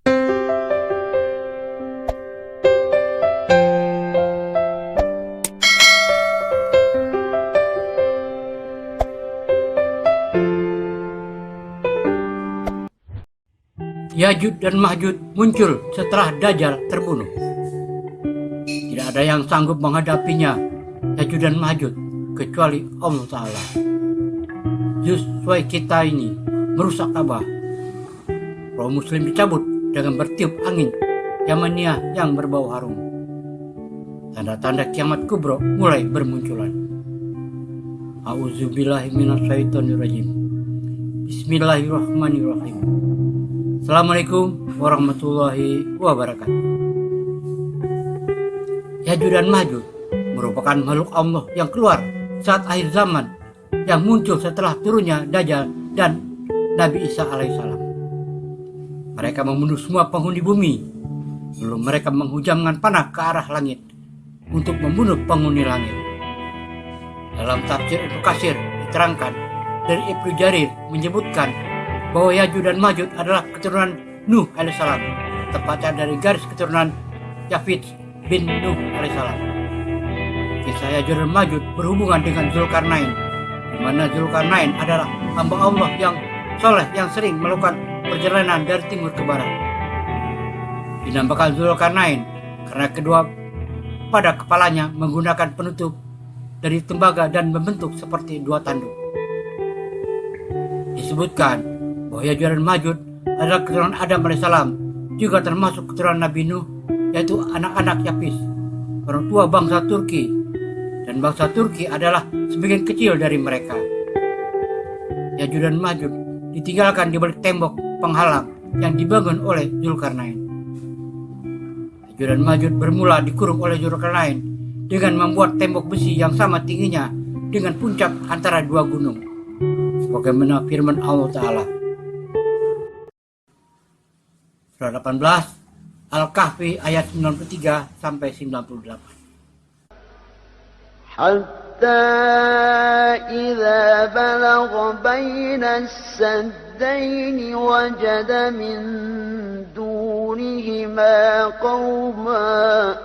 Ya'juj dan Ma'juj muncul setelah Dajjal terbunuh. Tidak ada yang sanggup menghadapinya, Ya'juj dan Ma'juj, kecuali Allah Ta'ala. Justru kita ini merusak Ka'bah. Roh Muslim dicabut dengan bertiup angin Yamaniyah yang berbau harum. Tanda-tanda kiamat kubro mulai bermunculan. A'udzubillahi minasyaitonirrajim. Bismillahirrahmanirrahim. Assalamualaikum warahmatullahi wabarakatuh. Ya'juj dan Ma'juj merupakan makhluk Allah yang keluar saat akhir zaman, yang muncul setelah turunnya Dajjal dan Nabi Isa alaihissalam. Mereka membunuh semua penghuni bumi, lalu mereka menghujamkan panah ke arah langit untuk membunuh penghuni langit. Dalam tafsir Ibnu Katsir diterangkan dari Ibnu Jarir menyebutkan bahwa Ya'juj dan Ma'juj adalah keturunan Nuh alaihissalam, tepatnya dari garis keturunan Yafid bin Nuh alaihissalam. Kisah Ya'juj dan Ma'juj berhubungan dengan Zulkarnain, di mana Zulkarnain adalah hamba Allah yang soleh yang sering melakukan perjalanan dari timur ke barat. Dinamakan Zulkarnain karena kedua pada kepalanya menggunakan penutup dari tembaga dan membentuk seperti dua tanduk. Disebutkan bahwa Ya'juj dan Ma'juj adalah keturunan Adam alaihissalam, juga termasuk keturunan Nabi Nuh, yaitu anak-anak Yafis, orang tua bangsa Turki, dan bangsa Turki adalah sebagian kecil dari mereka. Ya'juj dan Ma'juj ditinggalkan di balik tembok penghalang yang dibangun oleh Zulkarnain. Ya'juj dan Ma'juj bermula dikurung oleh Zulkarnain dengan membuat tembok besi yang sama tingginya dengan puncak antara dua gunung, sebagaimana firman Allah Ta'ala. Surah 18 Al-Kahfi ayat 93 sampai 98. Hatta idza balagha baina as-saddayn wajada min dunihima qauman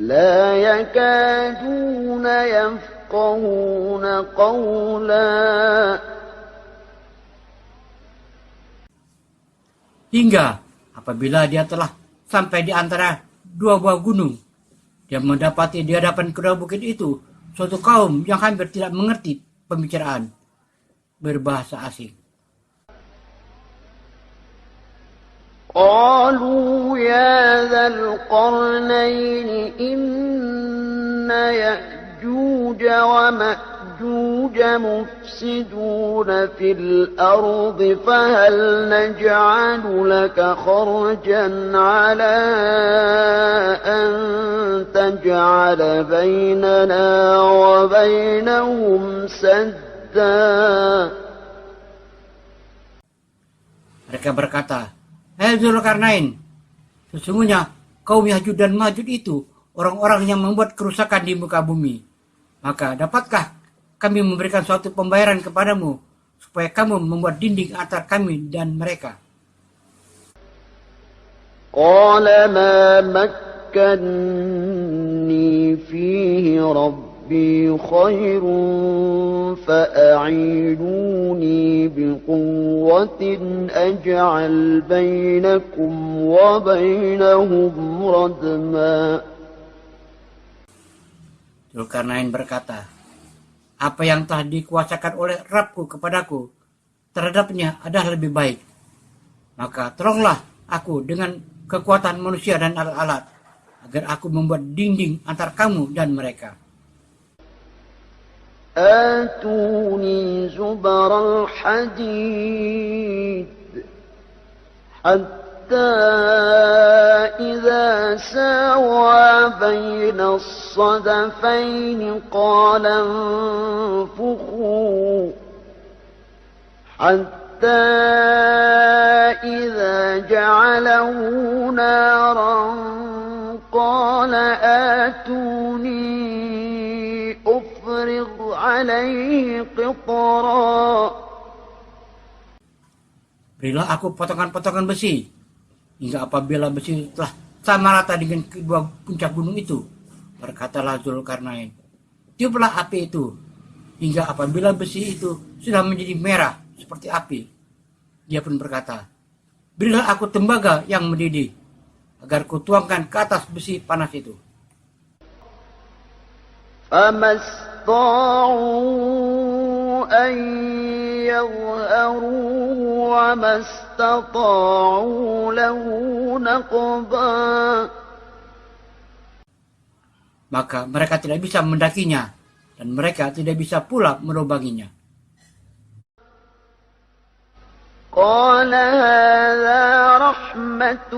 la yakaduna yafqahuna qawla. Hingga apabila dia telah sampai di antara dua buah gunung, dia mendapati di hadapan kedua bukit itu suatu kaum yang hampir tidak mengerti pembicaraan berbahasa asing. Qalu ya dzal qarnayn inna ya'juj wa ma'juj مفسدون في الأرض فهل نجعل لك خرجا على أن تجعل بيننا وبينهم سدا. Mereka berkata, "Hai Zulkarnain, sesungguhnya kaum Ya'juj dan Ma'juj itu orang-orang yang membuat kerusakan di muka bumi. Maka dapatkah kami memberikan suatu pembayaran kepadamu supaya kamu membuat dinding antar kami dan mereka?" Qala ma makkanni fihi rabbi khairun fa'a'inuni biquwwatin aj'al bainakum wa bainahum radma. Zulkarnain berkata, "Apa yang telah dikuasakan oleh Rabbku kepadaku terhadapnya adalah lebih baik. Maka tolonglah aku dengan kekuatan manusia dan alat-alat, agar aku membuat dinding antar kamu dan mereka." Atuni zubaral hadid hatta idza sawa baina as-sadafayn qala anfukhu hatta idza ja'alahu naran qala atuni ufrigh alayhi qitra. Berilah aku potongan-potongan besi, hingga apabila besi telah sama rata dengan kedua puncak gunung itu, berkatalah Zulkarnain, tiuplah api itu, hingga apabila besi itu sudah menjadi merah seperti api. Dia pun berkata, berilah aku tembaga yang mendidih, agar kutuangkan ke atas besi panas itu. فما استطاعوا أن يظهروه وما استطاعوا له نقبا. Maka mereka tidak bisa mendakinya, dan mereka tidak bisa pula melubanginya. قال هذا رحمة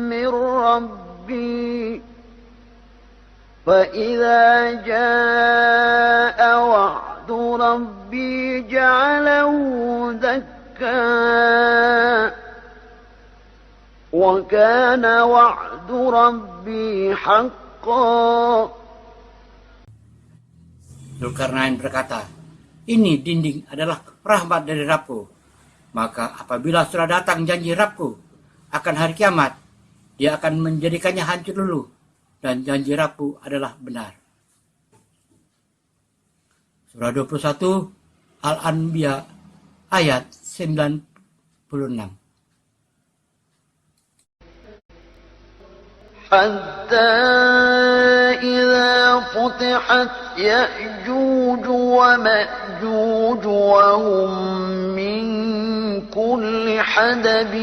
من ربي فإذا جاء وعد ربي جعله دكا وكان وعد ربي حقا. Zulkarnain berkata, ini dinding adalah rahmat dari Rabbku. Maka apabila sudah datang janji Rabbku akan hari kiamat, dia akan menjadikannya hancur dulu. Dan janji Rabbku adalah benar. Surah 21 Al-Anbiya ayat 96. حتى إذا فتحت يأجوج ومأجوج وهم من كل حدب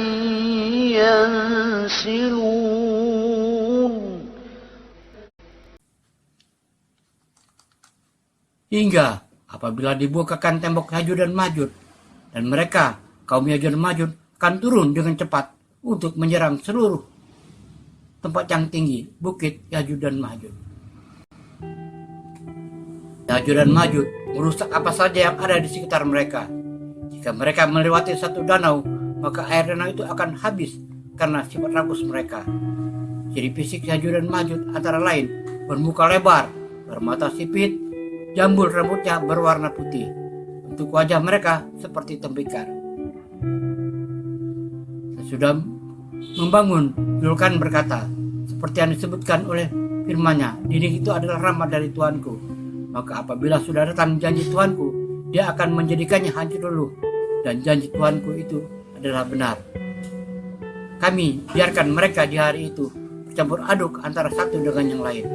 ينسلون. Hingga apabila dibukakan tembok Yajuj dan Majuj, dan mereka, kaum Yajuj dan Majuj, akan turun dengan cepat untuk menyerang seluruh tempat yang tinggi, bukit Yajuj dan Majuj. Yajuj dan Majuj merusak apa saja yang ada di sekitar mereka. Jika mereka melewati satu danau, maka air danau itu akan habis karena sifat rakus mereka. Ciri fisik Yajuj dan Majuj antara lain bermuka lebar, bermata sipit, jambul rambutnya berwarna putih. Bentuk wajah mereka seperti tembikar. Sesudah membangun, Zulkarnain berkata, seperti yang disebutkan oleh firman-Nya, dinding itu adalah rahmat dari Tuanku. Maka apabila sudah datang janji Tuanku, dia akan menjadikannya hancur dulu. Dan janji Tuanku itu adalah benar. Kami biarkan mereka di hari itu bercampur aduk antara satu dengan yang lain.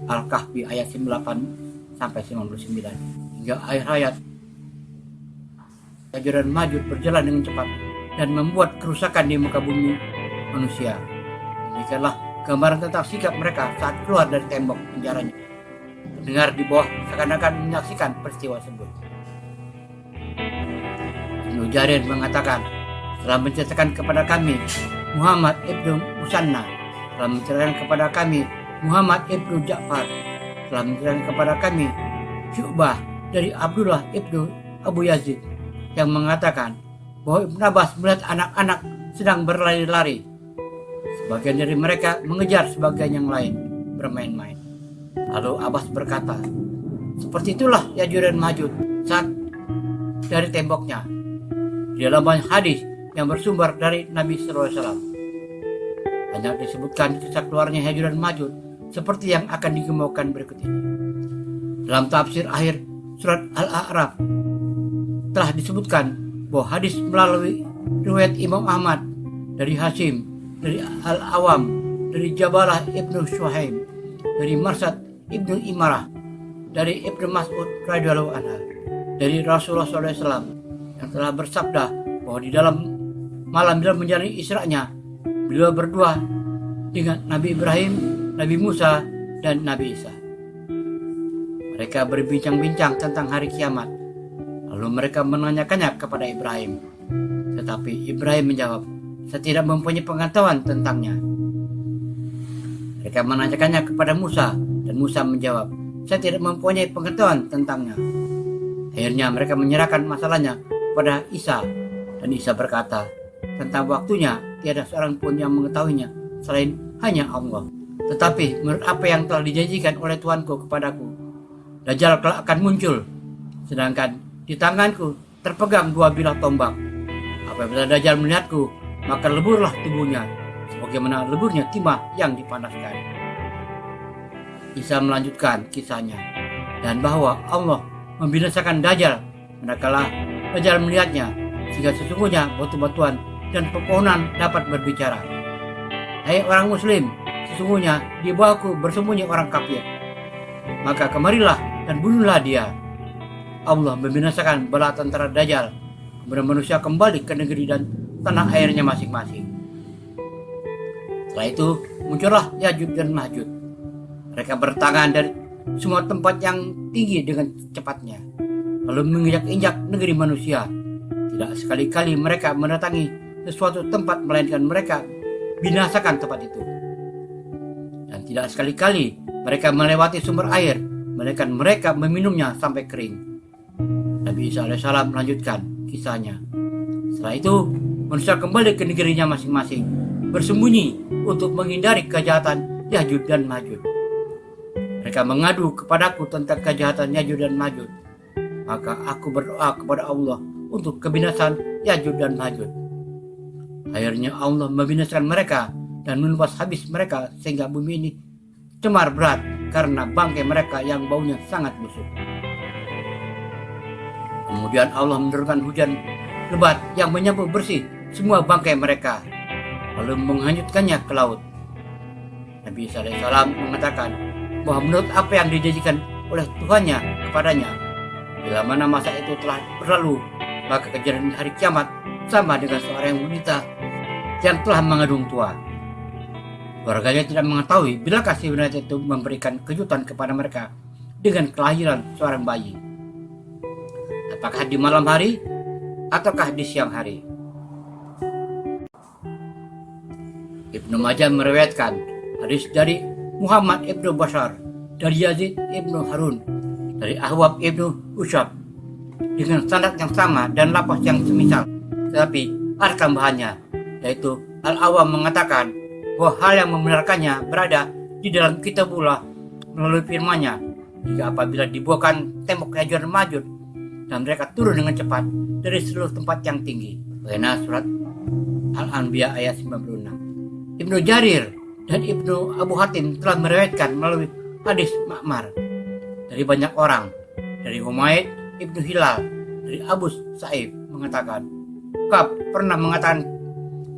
Al-Kahfi ayat 98 sampai 99. Hingga akhir hayat, Yajuj dan Majuj berjalan dengan cepat dan membuat kerusakan di muka bumi manusia. Demikianlah gambaran tentang sikap mereka saat keluar dari tembok penjaranya. Pendengar di bawah seakan-akan menyaksikan peristiwa tersebut. Ibnu Jarir mengatakan, telah menceritakan kepada kami Muhammad ibnu Musanna, telah menceritakan kepada kami Muhammad ibnu Ja'far, telah menceritakan kepada kami Syu'bah dari Abdullah ibnu Abu Yazid yang mengatakan bahwa Ibn Abbas melihat anak-anak sedang berlari-lari. Sebagian dari mereka mengejar sebagian yang lain bermain-main. Lalu Abbas berkata, seperti itulah Yajuj dan Majuj saat dari temboknya. Di dalam banyak hadis yang bersumber dari Nabi SAW, banyak disebutkan kisah keluarnya Yajuj dan Majuj seperti yang akan digemaukan berikut ini. Dalam tafsir akhir surat Al-A'raf telah disebutkan bahwa hadis melalui riwayat Imam Ahmad dari Hasim, dari Al-Awam, dari Jabalah ibnu Shuhaim, dari Marsad ibnu Imarah, dari Ibnu Mas'ud radhiyallahu anhu, dari Rasulullah SAW yang telah bersabda bahwa di dalam malam dalam menjalani Isra-Nya, beliau berdua dengan Nabi Ibrahim, Nabi Musa, dan Nabi Isa. Mereka berbincang-bincang tentang hari kiamat. Lalu mereka menanyakannya kepada Ibrahim. Tetapi Ibrahim menjawab, saya tidak mempunyai pengetahuan tentangnya. Mereka menanyakannya kepada Musa, dan Musa menjawab, saya tidak mempunyai pengetahuan tentangnya. Akhirnya mereka menyerahkan masalahnya kepada Isa, dan Isa berkata, tentang waktunya tiada seorang pun yang mengetahuinya selain hanya Allah. Tetapi menurut apa yang telah dijanjikan oleh Tuanku kepadaku, Dajjal kelak akan muncul, sedangkan di tanganku terpegang dua bilah tombak. Apabila Dajjal melihatku, maka leburlah tubuhnya, sebagaimana leburnya timah yang dipanaskan. Isa melanjutkan kisahnya, dan bahwa Allah membinasakan Dajjal manakala Dajjal melihatnya, sehingga sesungguhnya batu-batuan dan pepohonan dapat berbicara. Hai orang muslim, sesungguhnya di bawahku bersembunyi orang kafir. Maka kemarilah dan bunuhlah dia. Allah membinasakan bala tentara Dajjal, kemudian manusia kembali ke negeri dan tanah airnya masing-masing. Setelah itu muncullah Ya'juj dan Ma'juj. Mereka bertangan dari semua tempat yang tinggi dengan cepatnya, lalu menginjak-injak negeri manusia. Tidak sekali-kali mereka mendatangi sesuatu tempat, melainkan mereka binasakan tempat itu. Dan tidak sekali-kali mereka melewati sumber air, melainkan mereka meminumnya sampai kering. Nabi Isa alaihissalam melanjutkan kisahnya. Setelah itu manusia kembali ke negerinya masing-masing, bersembunyi untuk menghindari kejahatan Ya'juj dan Ma'juj. Mereka mengadu kepadaku tentang kejahatan Ya'juj dan Ma'juj. Maka aku berdoa kepada Allah untuk kebinasan Ya'juj dan Ma'juj. Akhirnya Allah membinasakan mereka dan menumpas habis mereka, sehingga bumi ini cemar berat karena bangkai mereka yang baunya sangat busuk. Kemudian Allah menurunkan hujan lebat yang menyapu bersih semua bangkai mereka, lalu menghanyutkannya ke laut. Nabi Isa alaihissalam mengatakan bahwa menurut apa yang dijanjikan oleh Tuhannya kepadanya, bila mana masa itu telah berlalu, maka kejadian hari kiamat sama dengan seorang wanita yang telah mengandung tua. Keluarganya tidak mengetahui bilakah si wanita itu memberikan kejutan kepada mereka dengan kelahiran seorang bayi, apakah di malam hari ataukah di siang hari. Ibnu Majah meriwayatkan hadis dari Muhammad ibnu Bashar, dari Yazid ibnu Harun, dari Ahwab ibnu Usyab dengan sanad yang sama dan lafaz yang semisal, tetapi ada tambahannya, yaitu Al-Awam mengatakan bahwa hal yang membenarkannya berada di dalam kitabullah melalui firman-Nya, hingga apabila dibuahkan tembok Ya'juj dan Ma'juj dan mereka turun dengan cepat dari seluruh tempat yang tinggi. Bagaimana surat Al-Anbiya ayat 96. Ibnu Jarir dan Ibnu Abu Hatim telah meriwayatkan melalui hadis Ma'mar dari banyak orang, dari Humaid Ibnu Hilal, dari Abu Sa'ib mengatakan, Ka'ab pernah mengatakan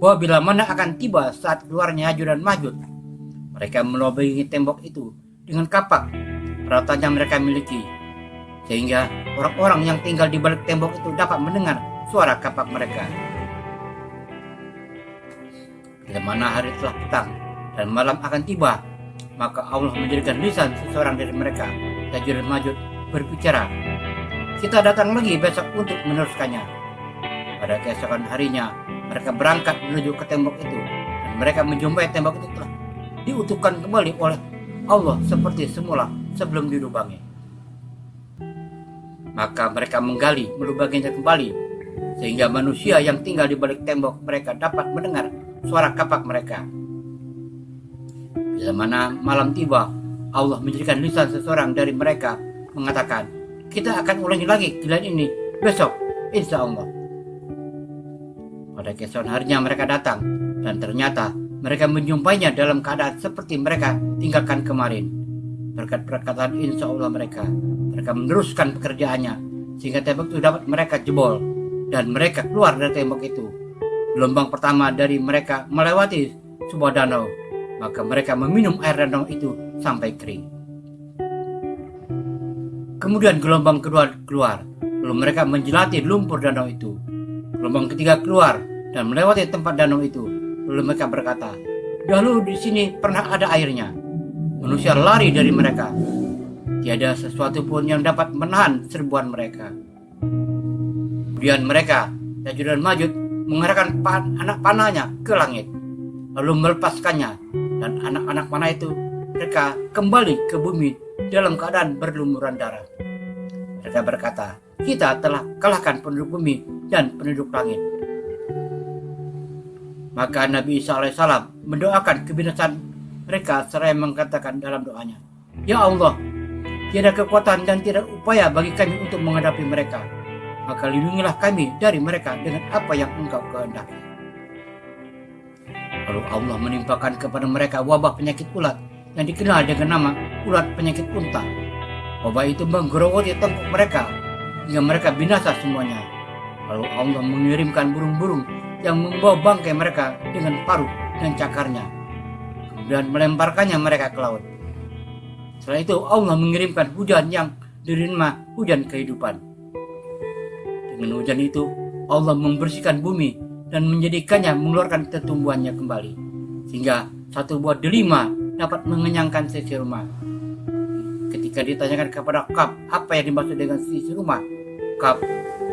bahwa bila mana akan tiba saat keluarnya Ya'juj dan Ma'juj, mereka melobangi tembok itu dengan kapak peralatan yang mereka miliki, sehingga orang-orang yang tinggal di balik tembok itu dapat mendengar suara kapak mereka. Bila mana hari telah petang dan malam akan tiba, maka Allah menjadikan lisan seseorang dari mereka, Ya'juj dan Ma'juj, berbicara. Kita datang lagi besok untuk meneruskannya. Pada keesokan harinya mereka berangkat menuju ke tembok itu, dan mereka menjumpai tembok itu telah diutuhkan kembali oleh Allah seperti semula sebelum dilubangi. Maka mereka menggali melubanginya kembali, sehingga manusia yang tinggal di balik tembok mereka dapat mendengar suara kapak mereka. Bila mana malam tiba, Allah menjadikan lisan seseorang dari mereka mengatakan, kita akan ulangi lagi kejadian ini besok, insya Allah. Pada keesokan harinya mereka datang, dan ternyata mereka menjumpainya dalam keadaan seperti mereka tinggalkan kemarin. Berkat perkataan insya Allah mereka meneruskan pekerjaannya, sehingga tembok itu dapat mereka jebol, dan mereka keluar dari tembok itu. Gelombang pertama dari mereka melewati sebuah danau, maka mereka meminum air danau itu sampai kering. Kemudian gelombang kedua keluar, lalu mereka menjelati lumpur danau itu. Gelombang ketiga keluar dan melewati tempat danau itu, lalu mereka berkata, dahulu di sini pernah ada airnya. Manusia lari dari mereka. Tiada sesuatu pun yang dapat menahan serbuan mereka. Kemudian mereka, Ya'juj dan Ma'juj, mengarahkan anak panahnya ke langit, lalu melepaskannya, dan anak-anak panah itu mereka kembali ke bumi dalam keadaan berlumuran darah. Mereka berkata, kita telah kalahkan penduduk bumi dan penduduk langit. Maka Nabi Isa alaihissalam mendoakan kebinasaan mereka seraya mengatakan dalam doanya, Ya Allah, tiada kekuatan dan tiada upaya bagi kami untuk menghadapi mereka. maka lindungilah kami dari mereka dengan apa yang Engkau kehendaki. Lalu Allah menimpakan kepada mereka wabah penyakit ulat yang dikenal dengan nama ulat penyakit unta. Wabah itu menggerogoti tengkuk mereka hingga mereka binasa semuanya. Lalu Allah mengirimkan burung-burung yang membawa bangkai mereka dengan paruh dan cakarnya, kemudian melemparkannya mereka ke laut. Setelah itu Allah mengirimkan hujan yang dinama hujan kehidupan. Dengan hujan itu Allah membersihkan bumi dan menjadikannya mengeluarkan tumbuhannya kembali, sehingga satu buah delima dapat mengenyangkan seisi rumah. Ketika ditanyakan kepada Ka'ab apa yang dimaksud dengan seisi rumah, Ka'ab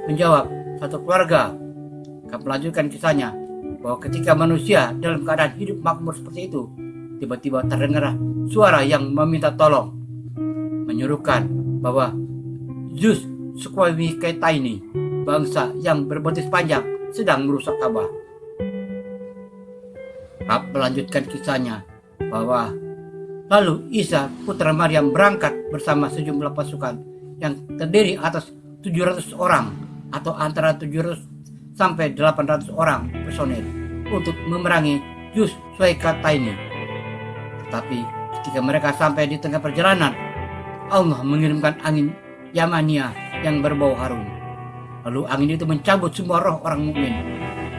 menjawab, satu keluarga. Ka'ab melanjutkan kisahnya bahwa ketika manusia dalam keadaan hidup makmur seperti itu, tiba-tiba terdengar suara yang meminta tolong, menyuruhkan bahwa Zeus Sukwamikaitaini, bangsa yang berbetis panjang, sedang merusak Ka'bah. Ka'ab melanjutkan kisahnya bahwa lalu Isa putra Maryam berangkat bersama sejumlah pasukan yang terdiri atas 700 orang atau antara 700 sampai 800 orang personil untuk memerangi Zeus Sukwamikaitaini. Tetapi ketika mereka sampai di tengah perjalanan, Allah mengirimkan angin Yamania yang berbau harum. Lalu angin itu mencabut semua roh orang mukmin,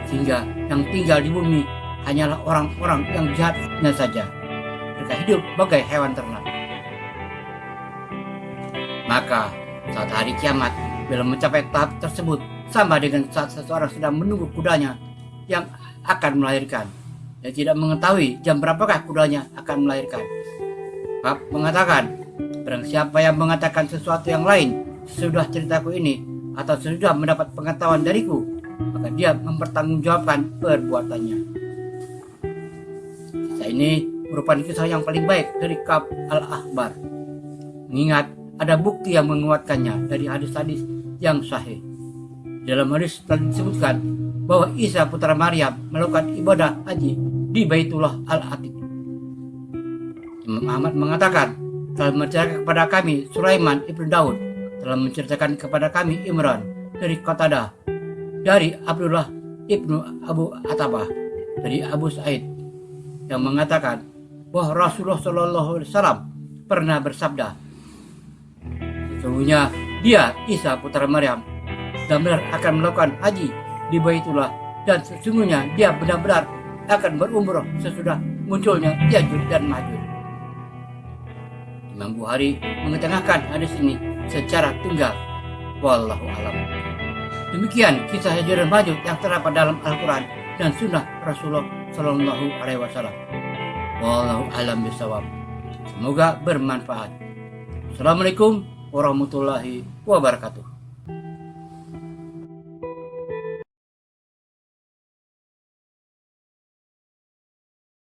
sehingga yang tinggal di bumi hanyalah orang-orang yang jahatnya saja. Mereka hidup bagai hewan ternak. Maka saat hari kiamat bila mencapai tahap tersebut, sama dengan saat seseorang sedang menunggu kudanya yang akan melahirkan dan tidak mengetahui jam berapakah kudanya akan melahirkan. Ka'ab mengatakan, barang siapa yang mengatakan sesuatu yang lain sesudah ceritaku ini atau sesudah mendapat pengetahuan dariku, maka dia mempertanggungjawabkan perbuatannya. Kisah ini merupakan kisah yang paling baik dari Ka'ab al-Ahbar, mengingat ada bukti yang menguatkannya dari hadis-hadis yang sahih. Dalam hadis telah disebutkan bahwa Isa putra Maryam melakukan ibadah haji di Baitullah Al-Atiq. Imam Ahmad mengatakan, telah menceritakan kepada kami Sulaiman ibnu Daud, telah menceritakan kepada kami Imran dari Qatadah, dari Abdullah ibnu Abu Atabah, dari Abu Sa'id, yang mengatakan bahwa Rasulullah SAW pernah bersabda, sesungguhnya dia Isa putra Maryam benar-benar akan melakukan haji di Baitullah, dan sesungguhnya dia benar-benar akan berumrah sesudah munculnya Ya'juj dan Ma'juj. Imam Bukhari mengetengahkan hadis ini secara tunggal. Wallahu alam. Demikian kisah Ya'juj dan Ma'juj yang terdapat dalam Al-Quran dan Sunnah Rasulullah Sallallahu Alaihi Wasallam. Wallahu alam bisawab. Semoga bermanfaat. Assalamualaikum warahmatullahi wabarakatuh.